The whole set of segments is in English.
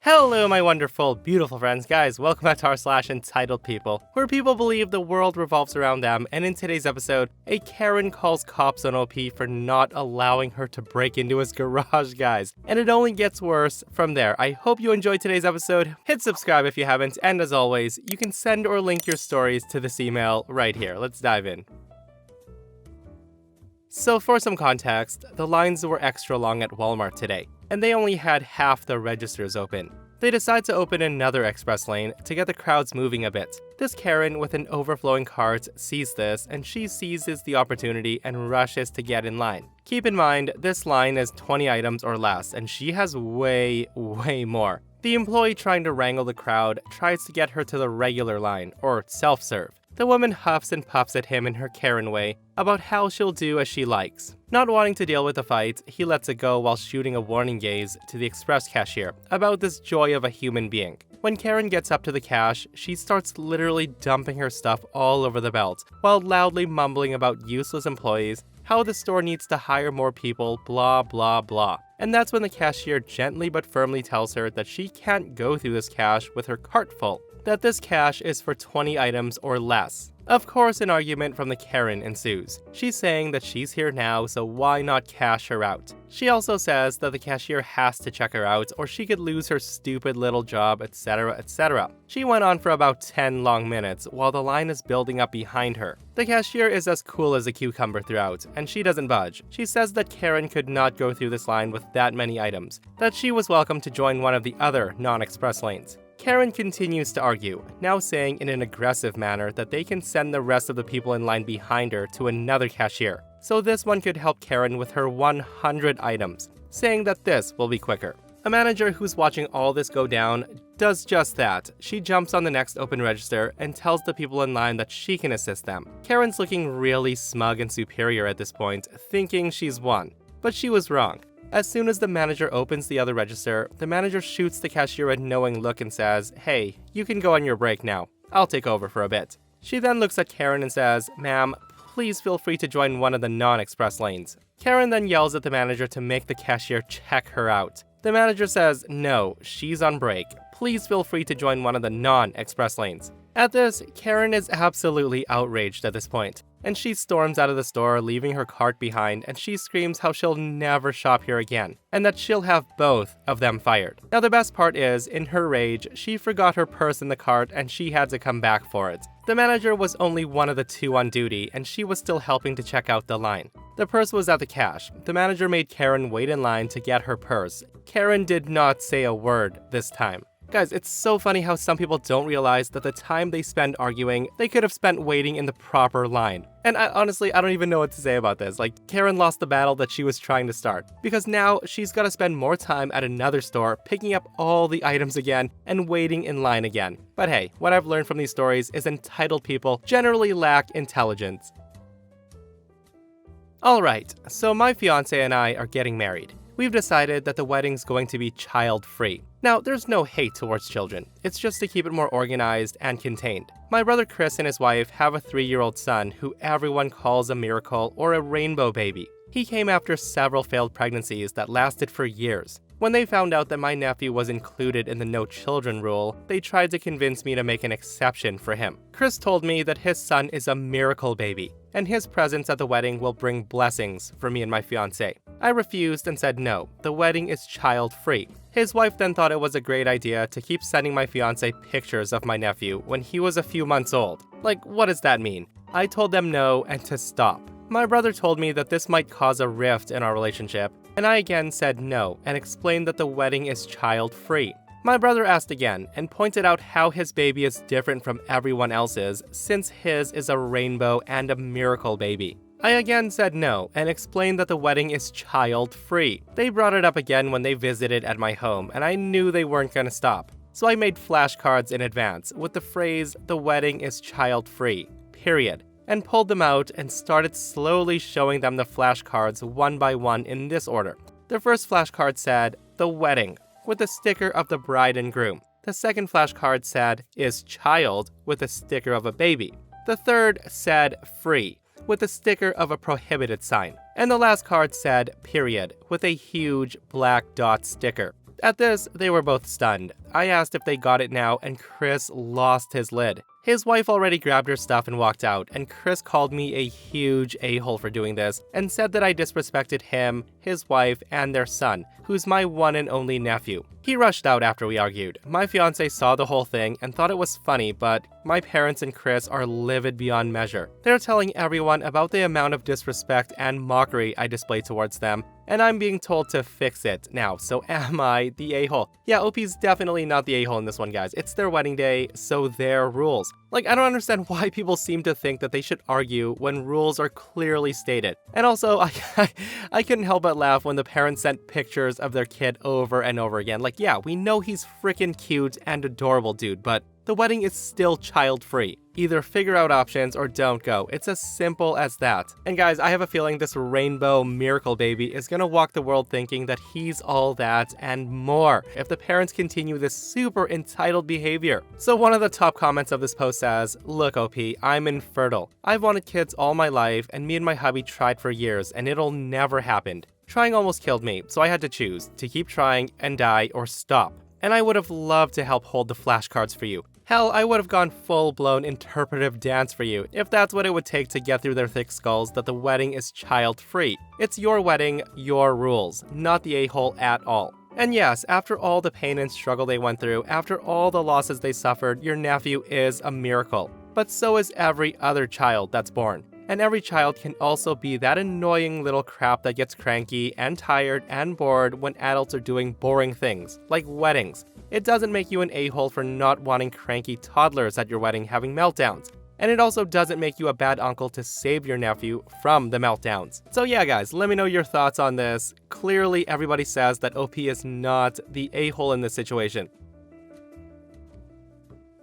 Hello, my wonderful, beautiful friends. Guys, welcome back to r/EntitledPeople, where people believe the world revolves around them, and in today's episode, a Karen calls cops on OP for not allowing her to break into his garage, guys. And it only gets worse from there. I hope you enjoyed today's episode. Hit subscribe if you haven't, and as always, you can send or link your stories to this email right here. Let's dive in. So for some context, the lines were extra long at Walmart today, and they only had half the registers open. They decide to open another express lane to get the crowds moving a bit. This Karen with an overflowing cart sees this, and she seizes the opportunity and rushes to get in line. Keep in mind, this line is 20 items or less, and she has way more. The employee trying to wrangle the crowd tries to get her to the regular line, or self-serve. The woman huffs and puffs at him in her Karen way about how she'll do as she likes. Not wanting to deal with the fight, he lets it go while shooting a warning gaze to the express cashier about this joy of a human being. When Karen gets up to the cash, she starts literally dumping her stuff all over the belt, while loudly mumbling about useless employees, how the store needs to hire more people, blah blah blah. And that's when the cashier gently but firmly tells her that she can't go through this cash with her cart full, that this cash is for 20 items or less. Of course, an argument from the Karen ensues. She's saying that she's here now, so why not cash her out? She also says that the cashier has to check her out or she could lose her stupid little job, etc, etc. She went on for about 10 long minutes while the line is building up behind her. The cashier is as cool as a cucumber throughout, and she doesn't budge. She says that Karen could not go through this line with that many items, that she was welcome to join one of the other non-express lanes. Karen continues to argue, now saying in an aggressive manner that they can send the rest of the people in line behind her to another cashier, so this one could help Karen with her 100 items, saying that this will be quicker. A manager who's watching all this go down does just that. She jumps on the next open register and tells the people in line that she can assist them. Karen's looking really smug and superior at this point, thinking she's won, but she was wrong. As soon as the manager opens the other register, the manager shoots the cashier a knowing look and says, "Hey, you can go on your break now. I'll take over for a bit." She then looks at Karen and says, "Ma'am, please feel free to join one of the non-express lanes." Karen then yells at the manager to make the cashier check her out. The manager says, "No, she's on break. Please feel free to join one of the non-express lanes." At this, Karen is absolutely outraged at this point, and she storms out of the store, leaving her cart behind, and she screams how she'll never shop here again, and that she'll have both of them fired. Now the best part is, in her rage, she forgot her purse in the cart and she had to come back for it. The manager was only one of the two on duty, and she was still helping to check out the line. The purse was at the cash. The manager made Karen wait in line to get her purse. Karen did not say a word this time. Guys, it's so funny how some people don't realize that the time they spend arguing, they could have spent waiting in the proper line. And honestly, I don't even know what to say about this. Like, Karen lost the battle that she was trying to start, because now she's got to spend more time at another store picking up all the items again and waiting in line again. But hey, what I've learned from these stories is entitled people generally lack intelligence. Alright, so my fiance and I are getting married. We've decided that the wedding's going to be child-free. Now, there's no hate towards children. It's just to keep it more organized and contained. My brother Chris and his wife have a 3-year-old son who everyone calls a miracle or a rainbow baby. He came after several failed pregnancies that lasted for years. When they found out that my nephew was included in the no children rule, they tried to convince me to make an exception for him. Chris told me that his son is a miracle baby, and his presence at the wedding will bring blessings for me and my fiancé. I refused and said no, the wedding is child-free. His wife then thought it was a great idea to keep sending my fiancé pictures of my nephew when he was a few months old. Like, what does that mean? I told them no and to stop. My brother told me that this might cause a rift in our relationship, and I again said no and explained that the wedding is child-free. My brother asked again and pointed out how his baby is different from everyone else's since his is a rainbow and a miracle baby. I again said no and explained that the wedding is child-free. They brought it up again when they visited at my home, and I knew they weren't gonna stop. So I made flashcards in advance with the phrase, "The wedding is child-free, period," and pulled them out and started slowly showing them the flashcards one by one in this order. The first flashcard said, "The wedding," with a sticker of the bride and groom. The second flashcard said, "Is child," with a sticker of a baby. The third said, "Free," with a sticker of a prohibited sign. And the last card said, "Period," with a huge black dot sticker. At this, they were both stunned. I asked if they got it now, and Chris lost his lid. His wife already grabbed her stuff and walked out, and Chris called me a huge a-hole for doing this, and said that I disrespected him, his wife, and their son, who's my one and only nephew. He rushed out after we argued. My fiance saw the whole thing and thought it was funny, but my parents and Chris are livid beyond measure. They're telling everyone about the amount of disrespect and mockery I displayed towards them, and I'm being told to fix it now, so am I the a-hole? Yeah, OP's definitely not the a-hole in this one, guys. It's their wedding day, so their rules. Like, I don't understand why people seem to think that they should argue when rules are clearly stated. And also, I couldn't help but laugh when the parents sent pictures of their kid over and over again. Like, yeah, we know he's freaking cute and adorable, dude, but the wedding is still child-free. Either figure out options or don't go. It's as simple as that. And guys, I have a feeling this rainbow miracle baby is gonna walk the world thinking that he's all that and more if the parents continue this super entitled behavior. So one of the top comments of this post says, "Look OP, I'm infertile. I've wanted kids all my life and me and my hubby tried for years and it'll never happen. Trying almost killed me, so I had to choose to keep trying and die or stop. And I would have loved to help hold the flashcards for you. Hell, I would have gone full-blown interpretive dance for you if that's what it would take to get through their thick skulls that the wedding is child-free. It's your wedding, your rules, not the a-hole at all." And yes, after all the pain and struggle they went through, after all the losses they suffered, your nephew is a miracle. But so is every other child that's born. And every child can also be that annoying little crap that gets cranky and tired and bored when adults are doing boring things, like weddings. It doesn't make you an a-hole for not wanting cranky toddlers at your wedding having meltdowns. And it also doesn't make you a bad uncle to save your nephew from the meltdowns. So yeah guys, let me know your thoughts on this. Clearly everybody says that OP is not the a-hole in this situation.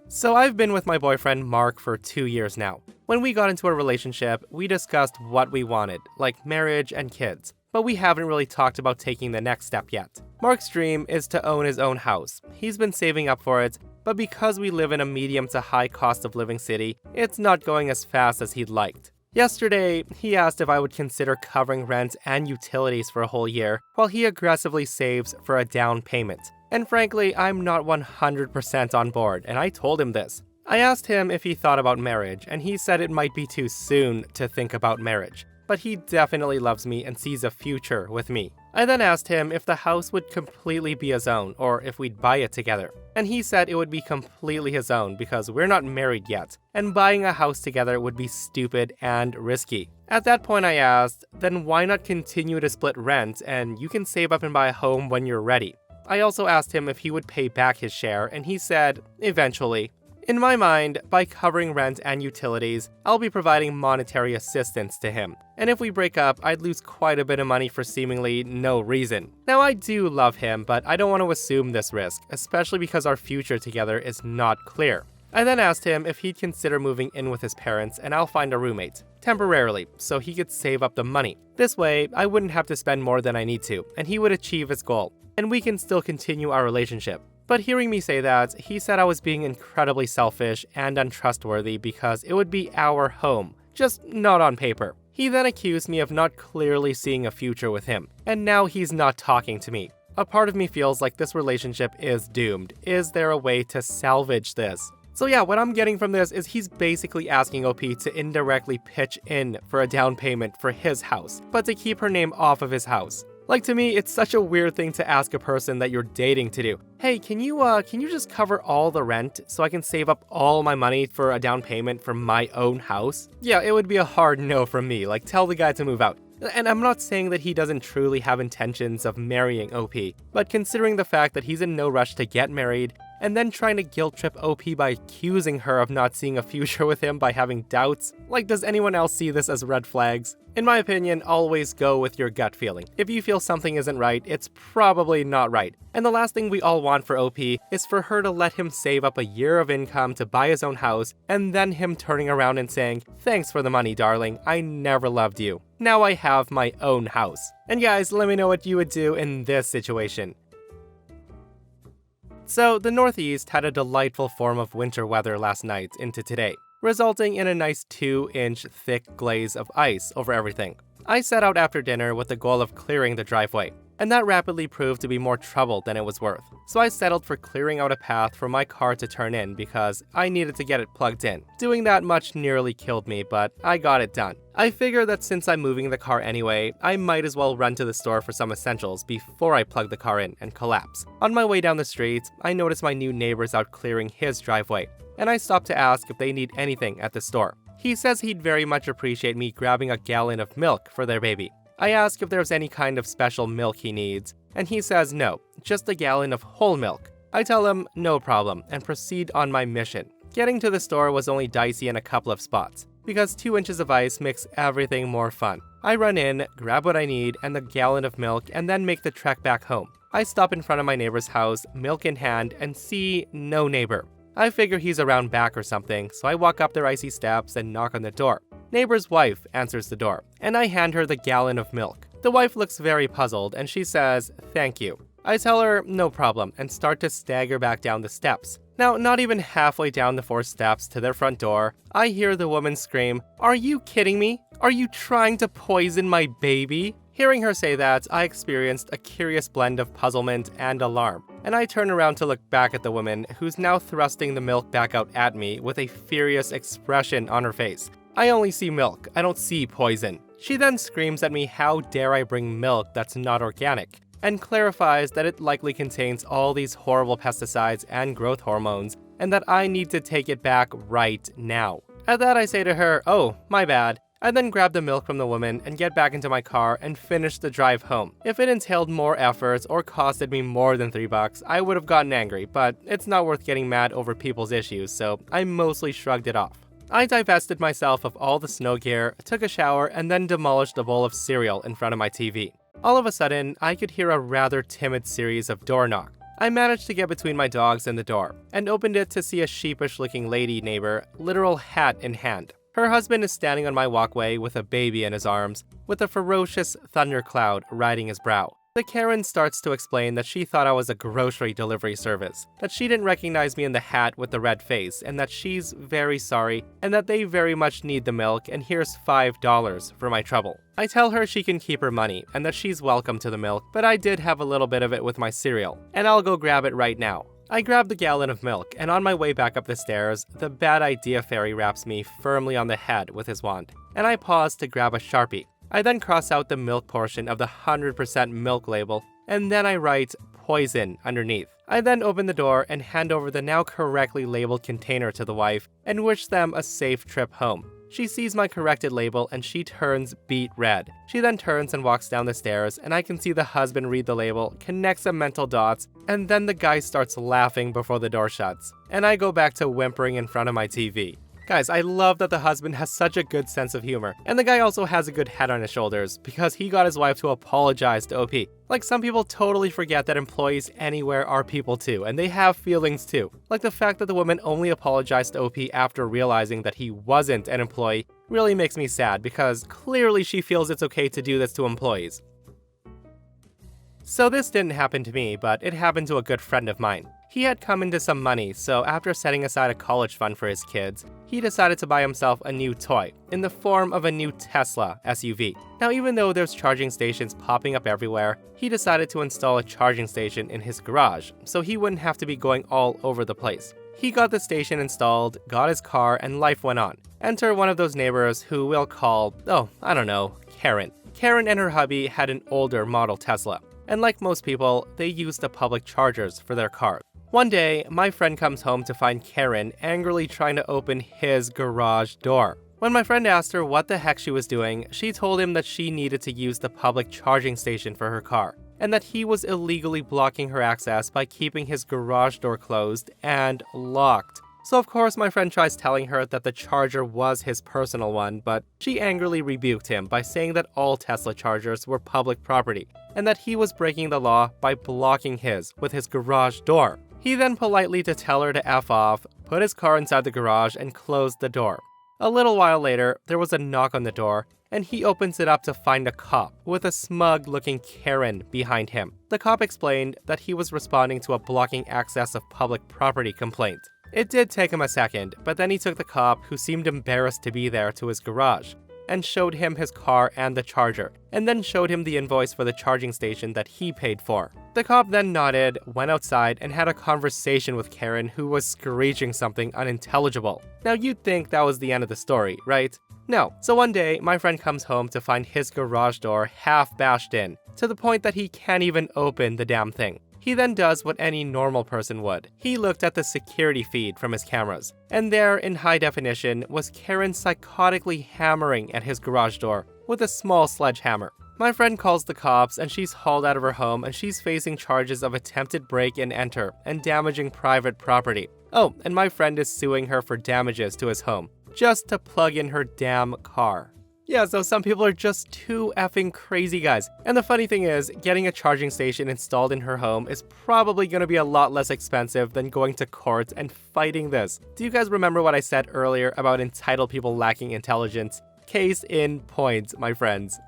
So I've been with my boyfriend Mark for 2 years now. When we got into a relationship, we discussed what we wanted, like marriage and kids. But we haven't really talked about taking the next step yet. Mark's dream is to own his own house. He's been saving up for it, but because we live in a medium to high cost of living city, it's not going as fast as he'd liked. Yesterday, he asked if I would consider covering rent and utilities for a whole year, while he aggressively saves for a down payment. And frankly, I'm not 100% on board, and I told him this. I asked him if he thought about marriage, and he said it might be too soon to think about marriage. But he definitely loves me and sees a future with me. I then asked him if the house would completely be his own, or if we'd buy it together. And he said it would be completely his own because we're not married yet, and buying a house together would be stupid and risky. At that point I asked, then why not continue to split rent and you can save up and buy a home when you're ready? I also asked him if he would pay back his share, and he said, eventually. In my mind, by covering rent and utilities, I'll be providing monetary assistance to him. And if we break up, I'd lose quite a bit of money for seemingly no reason. Now, I do love him, but I don't want to assume this risk, especially because our future together is not clear. I then asked him if he'd consider moving in with his parents and I'll find a roommate, temporarily, so he could save up the money. This way, I wouldn't have to spend more than I need to, and he would achieve his goal, and we can still continue our relationship. But hearing me say that, he said I was being incredibly selfish and untrustworthy because it would be our home, just not on paper. He then accused me of not clearly seeing a future with him, and now he's not talking to me. A part of me feels like this relationship is doomed. Is there a way to salvage this? So yeah, what I'm getting from this is he's basically asking OP to indirectly pitch in for a down payment for his house, but to keep her name off of his house. Like, to me, it's such a weird thing to ask a person that you're dating to do. Hey, can you just cover all the rent so I can save up all my money for a down payment for my own house? Yeah, it would be a hard no from me, like tell the guy to move out. And I'm not saying that he doesn't truly have intentions of marrying OP, but considering the fact that he's in no rush to get married, and then trying to guilt trip OP by accusing her of not seeing a future with him by having doubts, like does anyone else see this as red flags? In my opinion, always go with your gut feeling. If you feel something isn't right, it's probably not right. And the last thing we all want for OP is for her to let him save up a year of income to buy his own house, and then him turning around and saying, "Thanks for the money, darling, I never loved you. Now I have my own house." And guys, let me know what you would do in this situation. So, the Northeast had a delightful form of winter weather last night into today, resulting in a nice 2-inch thick glaze of ice over everything. I set out after dinner with the goal of clearing the driveway, and that rapidly proved to be more trouble than it was worth. So I settled for clearing out a path for my car to turn in because I needed to get it plugged in. Doing that much nearly killed me, but I got it done. I figure that since I'm moving the car anyway, I might as well run to the store for some essentials before I plug the car in and collapse. On my way down the street, I notice my new neighbor's out clearing his driveway, and I stop to ask if they need anything at the store. He says he'd very much appreciate me grabbing a gallon of milk for their baby. I ask if there's any kind of special milk he needs, and he says no, just a gallon of whole milk. I tell him no problem and proceed on my mission. Getting to the store was only dicey in a couple of spots, because 2 inches of ice makes everything more fun. I run in, grab what I need and the gallon of milk, and then make the trek back home. I stop in front of my neighbor's house, milk in hand, and see no neighbor. I figure he's around back or something, so I walk up their icy steps and knock on the door. Neighbor's wife answers the door, and I hand her the gallon of milk. The wife looks very puzzled, and she says, "Thank you." I tell her no problem and start to stagger back down the steps. Now, not even halfway down the 4 steps to their front door, I hear the woman scream, "Are you kidding me? Are you trying to poison my baby?" Hearing her say that, I experienced a curious blend of puzzlement and alarm, and I turn around to look back at the woman, who's now thrusting the milk back out at me with a furious expression on her face. I only see milk, I don't see poison. She then screams at me how dare I bring milk that's not organic, and clarifies that it likely contains all these horrible pesticides and growth hormones, and that I need to take it back right now. At that I say to her, "Oh, my bad." I then grab the milk from the woman and get back into my car and finish the drive home. If it entailed more efforts or costed me more than $3, I would have gotten angry, but it's not worth getting mad over people's issues, so I mostly shrugged it off. I divested myself of all the snow gear, took a shower, and then demolished a bowl of cereal in front of my TV. All of a sudden, I could hear a rather timid series of door knocks. I managed to get between my dogs and the door, and opened it to see a sheepish-looking lady neighbor, literal hat in hand. Her husband is standing on my walkway with a baby in his arms, with a ferocious thundercloud riding his brow. The Karen starts to explain that she thought I was a grocery delivery service, that she didn't recognize me in the hat with the red face, and that she's very sorry, and that they very much need the milk, and here's $5 for my trouble. I tell her she can keep her money, and that she's welcome to the milk, but I did have a little bit of it with my cereal, and I'll go grab it right now. I grab the gallon of milk, and on my way back up the stairs, the bad idea fairy wraps me firmly on the head with his wand, and I pause to grab a Sharpie. I then cross out the milk portion of the 100% milk label, and then I write poison underneath. I then open the door and hand over the now correctly labeled container to the wife and wish them a safe trip home. She sees my corrected label and she turns beet red. She then turns and walks down the stairs, and I can see the husband read the label, connect some mental dots, and then the guy starts laughing before the door shuts. And I go back to whimpering in front of my TV. Guys, I love that the husband has such a good sense of humor, and the guy also has a good head on his shoulders because he got his wife to apologize to OP. Like, some people totally forget that employees anywhere are people too, and they have feelings too. Like, the fact that the woman only apologized to OP after realizing that he wasn't an employee really makes me sad because clearly she feels it's okay to do this to employees. So this didn't happen to me, but it happened to a good friend of mine. He had come into some money, so after setting aside a college fund for his kids, he decided to buy himself a new toy, in the form of a new Tesla SUV. Now, even though there's charging stations popping up everywhere, he decided to install a charging station in his garage, so he wouldn't have to be going all over the place. He got the station installed, got his car, and life went on. Enter one of those neighbors who we'll call, Karen. Karen and her hubby had an older model Tesla, and like most people, they used the public chargers for their cars. One day, my friend comes home to find Karen angrily trying to open his garage door. When my friend asked her what the heck she was doing, she told him that she needed to use the public charging station for her car, and that he was illegally blocking her access by keeping his garage door closed and locked. So of course my friend tries telling her that the charger was his personal one, but she angrily rebuked him by saying that all Tesla chargers were public property, and that he was breaking the law by blocking his with his garage door. He then politely to tell her to F off, put his car inside the garage, and closed the door. A little while later, there was a knock on the door, and he opens it up to find a cop with a smug-looking Karen behind him. The cop explained that he was responding to a blocking access of public property complaint. It did take him a second, but then he took the cop, who seemed embarrassed to be there, to his garage. and showed him his car and the charger, and then showed him the invoice for the charging station that he paid for. The cop then nodded, went outside, and had a conversation with Karen, who was screeching something unintelligible. Now you'd think that was the end of the story, right? No. So one day, my friend comes home to find his garage door half bashed in, to the point that he can't even open the damn thing. He then does what any normal person would. He looked at the security feed from his cameras, and there, in high definition, was Karen psychotically hammering at his garage door with a small sledgehammer. My friend calls the cops, and she's hauled out of her home, and she's facing charges of attempted break and enter and damaging private property. Oh, and my friend is suing her for damages to his home, just to plug in her damn car. Yeah, so some people are just too effing crazy, guys. And the funny thing is, getting a charging station installed in her home is probably going to be a lot less expensive than going to court and fighting this. Do you guys remember what I said earlier about entitled people lacking intelligence? Case in point, my friends.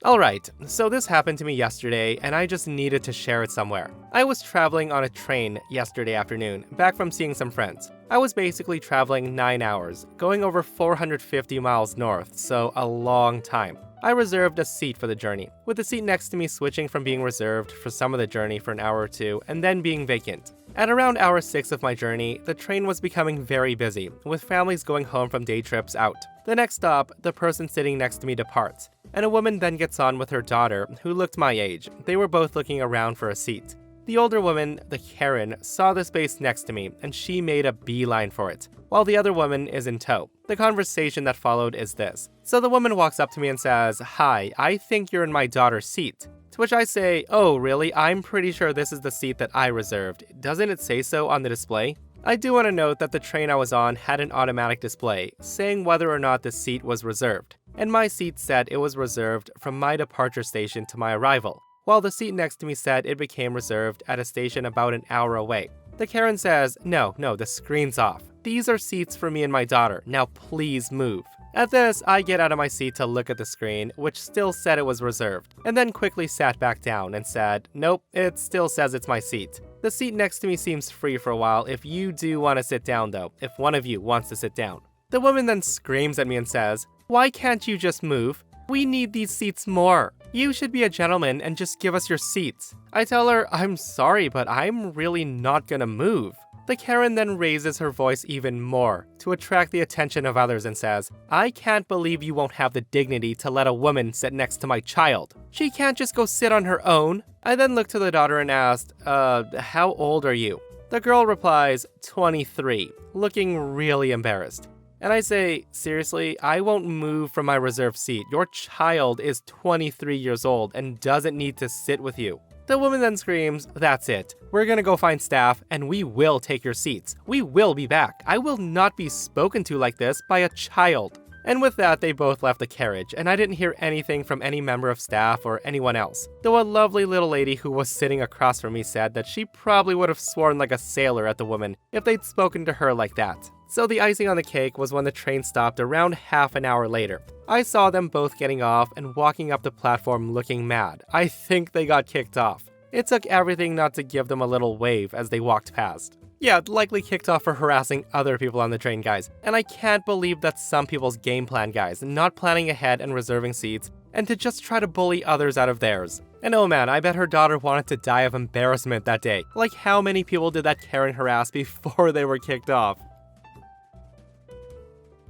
Alright, so this happened to me yesterday, and I just needed to share it somewhere. I was traveling on a train yesterday afternoon, back from seeing some friends. I was basically traveling 9 hours, going over 450 miles north, so a long time. I reserved a seat for the journey, with the seat next to me switching from being reserved for some of the journey for an hour or two, and then being vacant. At around hour 6 of my journey, the train was becoming very busy, with families going home from day trips out. The next stop, the person sitting next to me departs, and a woman then gets on with her daughter, who looked my age. They were both looking around for a seat. The older woman, the Karen, saw the space next to me, and she made a beeline for it, while the other woman is in tow. The conversation that followed is this. So the woman walks up to me and says, "Hi, I think you're in my daughter's seat." To which I say, "Oh, really? I'm pretty sure this is the seat that I reserved. Doesn't it say so on the display?" I do want to note that the train I was on had an automatic display, saying whether or not the seat was reserved, and my seat said it was reserved from my departure station to my arrival, while the seat next to me said it became reserved at a station about an hour away. The Karen says, no, the screen's off. These are seats for me and my daughter. Now please move." At this, I get out of my seat to look at the screen, which still said it was reserved, and then quickly sat back down and said, "Nope, it still says it's my seat. The seat next to me seems free for a while if you do want to sit down though, if one of you wants to sit down." The woman then screams at me and says, "Why can't you just move? We need these seats more. You should be a gentleman and just give us your seats." I tell her, "I'm sorry, but I'm really not gonna move." The Karen then raises her voice even more to attract the attention of others and says, "I can't believe you won't have the dignity to let a woman sit next to my child. She can't just go sit on her own." I then looked to the daughter and asked, how old are you?" The girl replies, 23, looking really embarrassed. And I say, "Seriously, I won't move from my reserved seat. Your child is 23 years old and doesn't need to sit with you." The woman then screams, "That's it. We're gonna go find staff, and we will take your seats. We will be back. I will not be spoken to like this by a child." And with that, they both left the carriage, and I didn't hear anything from any member of staff or anyone else. Though a lovely little lady who was sitting across from me said that she probably would have sworn like a sailor at the woman if they'd spoken to her like that. So the icing on the cake was when the train stopped around half an hour later. I saw them both getting off and walking up the platform looking mad. I think they got kicked off. It took everything not to give them a little wave as they walked past. Yeah, likely kicked off for harassing other people on the train, guys. And I can't believe that's some people's game plan, guys, not planning ahead and reserving seats, and to just try to bully others out of theirs. And oh man, I bet her daughter wanted to die of embarrassment that day. Like, how many people did that Karen harass before they were kicked off?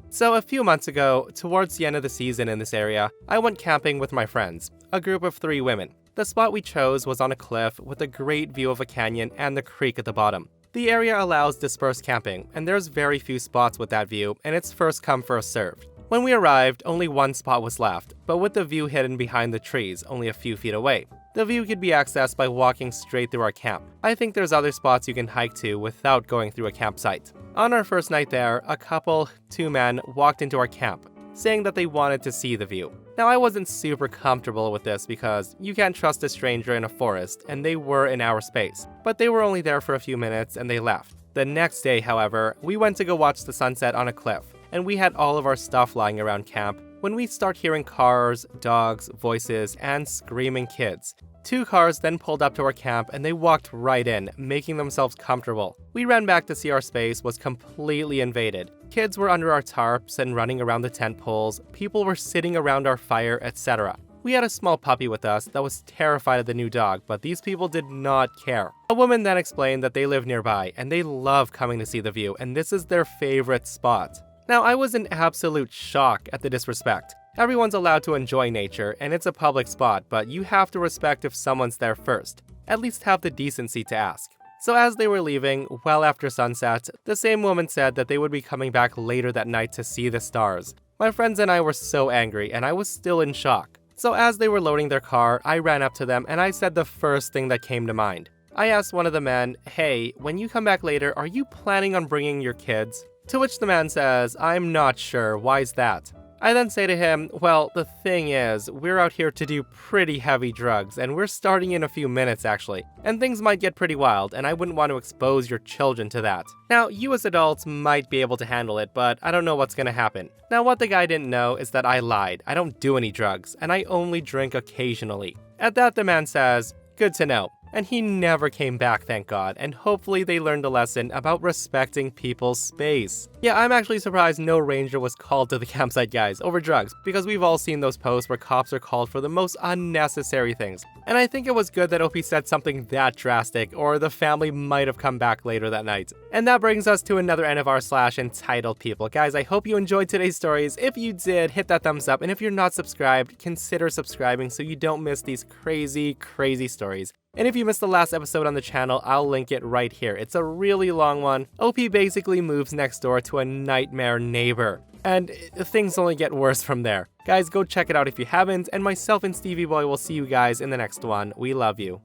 So a few months ago, towards the end of the season in this area, I went camping with my friends, a group of 3 women. The spot we chose was on a cliff with a great view of a canyon and the creek at the bottom. The area allows dispersed camping, and there's very few spots with that view, and it's first come first served. When we arrived, only one spot was left, but with the view hidden behind the trees, only a few feet away. The view could be accessed by walking straight through our camp. I think there's other spots you can hike to without going through a campsite. On our first night there, a couple, 2 men, walked into our camp, saying that they wanted to see the view. Now, I wasn't super comfortable with this because you can't trust a stranger in a forest, and they were in our space. But they were only there for a few minutes and they left. The next day, however, we went to go watch the sunset on a cliff, and we had all of our stuff lying around camp when we start hearing cars, dogs, voices, and screaming kids. 2 cars then pulled up to our camp and they walked right in, making themselves comfortable. We ran back to see our space was completely invaded. Kids were under our tarps and running around the tent poles, people were sitting around our fire, etc. We had a small puppy with us that was terrified of the new dog, but these people did not care. A woman then explained that they live nearby and they love coming to see the view, and this is their favorite spot. Now, I was in absolute shock at the disrespect. Everyone's allowed to enjoy nature, and it's a public spot, but you have to respect if someone's there first. At least have the decency to ask. So as they were leaving, well after sunset, the same woman said that they would be coming back later that night to see the stars. My friends and I were so angry, and I was still in shock. So as they were loading their car, I ran up to them and I said the first thing that came to mind. I asked one of the men, "Hey, when you come back later, are you planning on bringing your kids?" To which the man says, "I'm not sure, why's that?" I then say to him, "Well, the thing is, we're out here to do pretty heavy drugs, and we're starting in a few minutes actually, and things might get pretty wild, and I wouldn't want to expose your children to that. Now, you as adults might be able to handle it, but I don't know what's gonna happen." Now, what the guy didn't know is that I lied. I don't do any drugs, and I only drink occasionally. At that, the man says, "Good to know." And he never came back, thank God, and hopefully they learned a lesson about respecting people's space. Yeah, I'm actually surprised no ranger was called to the campsite, guys, over drugs, because we've all seen those posts where cops are called for the most unnecessary things. And I think it was good that OP said something that drastic, or the family might have come back later that night. And that brings us to another end of our /entitled people. Guys, I hope you enjoyed today's stories. If you did, hit that thumbs up, and if you're not subscribed, consider subscribing so you don't miss these crazy, crazy stories. And if you missed the last episode on the channel, I'll link it right here. It's a really long one. OP basically moves next door to a nightmare neighbor, and things only get worse from there. Guys, go check it out if you haven't, and myself and Stevie Boy will see you guys in the next one. We love you.